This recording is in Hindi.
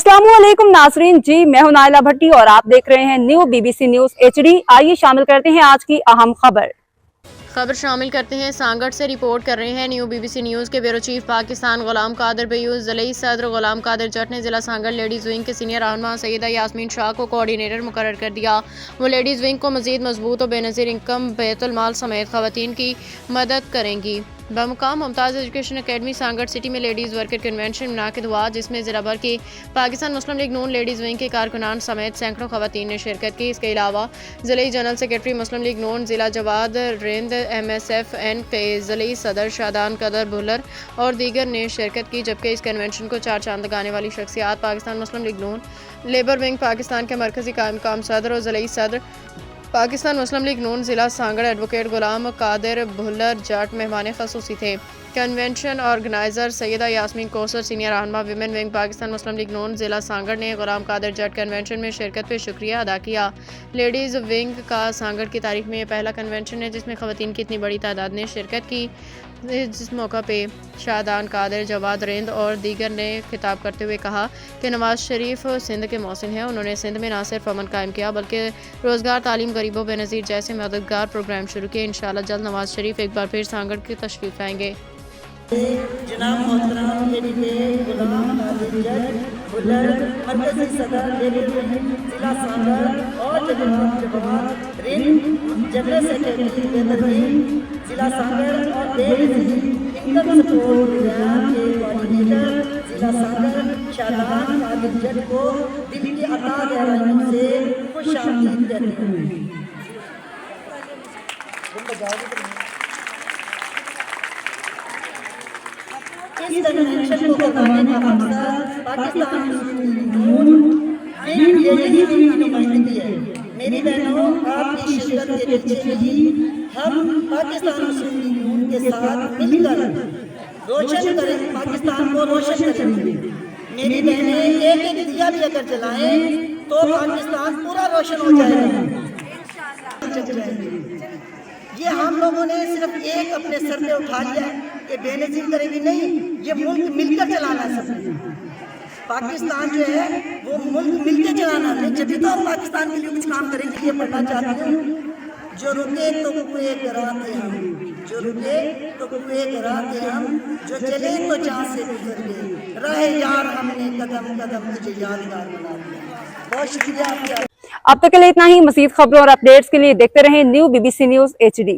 अस्सलामुअलैकुम नाजरीन जी, मैं हूं नाइला भट्टी और आप देख रहे हैं न्यू BBC न्यूज HD। आइए शामिल करते हैं आज की अहम खबर शामिल करते हैं। सांगड़ से रिपोर्ट कर रहे हैं न्यू BBC न्यूज़ के ब्यूरो चीफ पाकिस्तान गुलाम कादिर बयूस ज़लई सदर गुलाम कादिर जट ने जिला सांगड़ लेडीज़ विंग के सीनियर रहनुमा सैयदा यास्मीन शाह को कोऑर्डिनेटर मुकर्रर कर दिया। वो लेडीज़ विंग को मज़ीद मजबूत और बेनज़ीर इनकम बैतुल माल समेत ख़वातीन की मदद करेंगी। बमुकाम Mumtaz education academy Sanghar city में लेडीज़ वर्कर कन्वेंशन मुनाकिद हुआ, जिसमें ज़िला भर की पाकिस्तान मुस्लिम लीग नून लेडीज़ विंग के कारकुनान समेत सैकड़ों ख़वातीन ने शिरकत की। इसके अलावा ज़िले जनरल सेक्रेटरी मुस्लिम लीग नून ज़िला जवाद रिंद MSFN के ज़िले सदर शादान कदर भुलर और दीगर ने शिरकत की। जबकि इस कन्वेंशन को चार चांद लगाने वाली शख्सियात पाकिस्तान मुस्लिम लीग नून लेबर विंग पाकिस्तान के मरकज़ी कायम सदर और ज़िले सदर पाकिस्तान मुस्लिम लीग नून ज़िला सांगड़ एडवोकेट गुलाम कादिर भुल्लर जाट मेहमान ख़ुसूसी थे। Convention organiser Syeda Yasmeen Kausar senior रहनुमा विमेन विंग पाकिस्तान मुस्लिम लीग नून ज़िला सांगड़ ने गुलाम कादिर जट कन्वेंशन में शिरकत पर शुक्रिया अदा किया। लेडीज़ विंग का सांगड़ की तारीख में यह पहला कन्वेंशन है जिसमें ख़वातीन की इतनी बड़ी तादाद ने शिरकत की। जिस मौका पे शादान कादिर जवाद रिंद और दीगर ने खिताब करते हुए कहा कि नवाज शरीफ सिंध के मौसिन हैं। उन्होंने सिंध में न सिर्फ अमन कायम किया बल्कि रोज़गार, तालीम, गरीबों बेनज़ीर जैसे मददगार प्रोग्राम शुरू किए। इंशाअल्लाह जल्द नवाज शरीफ एक बार फिर सांगड़ की तशरीफ लाएंगे। जनाब मोहतरम एडवोकेट गुलाम कादिर जट भुल्लर मरकज़ी सदर लेबर विंग जिला सांगड़ और Jawad Rind general secretary labour wing जिला सांगड़ और बेनज़ीर इनकम सपोर्ट प्रोग्राम के कोऑर्डिनेटर जिला सांगड़ शादान कादिर जट को दिल की अता गहराइयों से खुशामदीद कहते हैं। इस कन्वेंशन को करवाने का मकसद पाकिस्तान मुस्लिम लीग नून लेडीज़ विंग की नुमाइंदगी है। मेरी बहनों, आपकी शिरकत के पीछे भी हम पाकिस्तान मुस्लिम लीग नून के साथ मिलकर रोशन करें, पाकिस्तान को रोशन करेंगे। मेरी बहनें, एक एक दिया भी अगर जलाएं तो पाकिस्तान पूरा रोशन हो जाएगा। ये हम लोगों ने सिर्फ एक अपने सर पे उठा लिया कि बेनज़ीर करेगी, नहीं, ये मुल्क मिलकर चलाना है। सबने पाकिस्तान जो है वो मुल्क मिलकर चलाना है। जब तो हम पाकिस्तान के लिए कुछ काम करेंगे। ये पढ़ना चाहते हूँ, जो रुके तो कुएं कराते हम, जो रुके तो कुएं कराते हम, जो चले तो जहाँ से गुजर गए, रहे यार हमने कदम कदम तुझे यादगार बना दिया। बहुत शुक्रिया आपका। अब तक के लिए इतना ही। मज़ीद खबरों और अपडेट्स के लिए देखते रहें न्यू BBC न्यूज HD।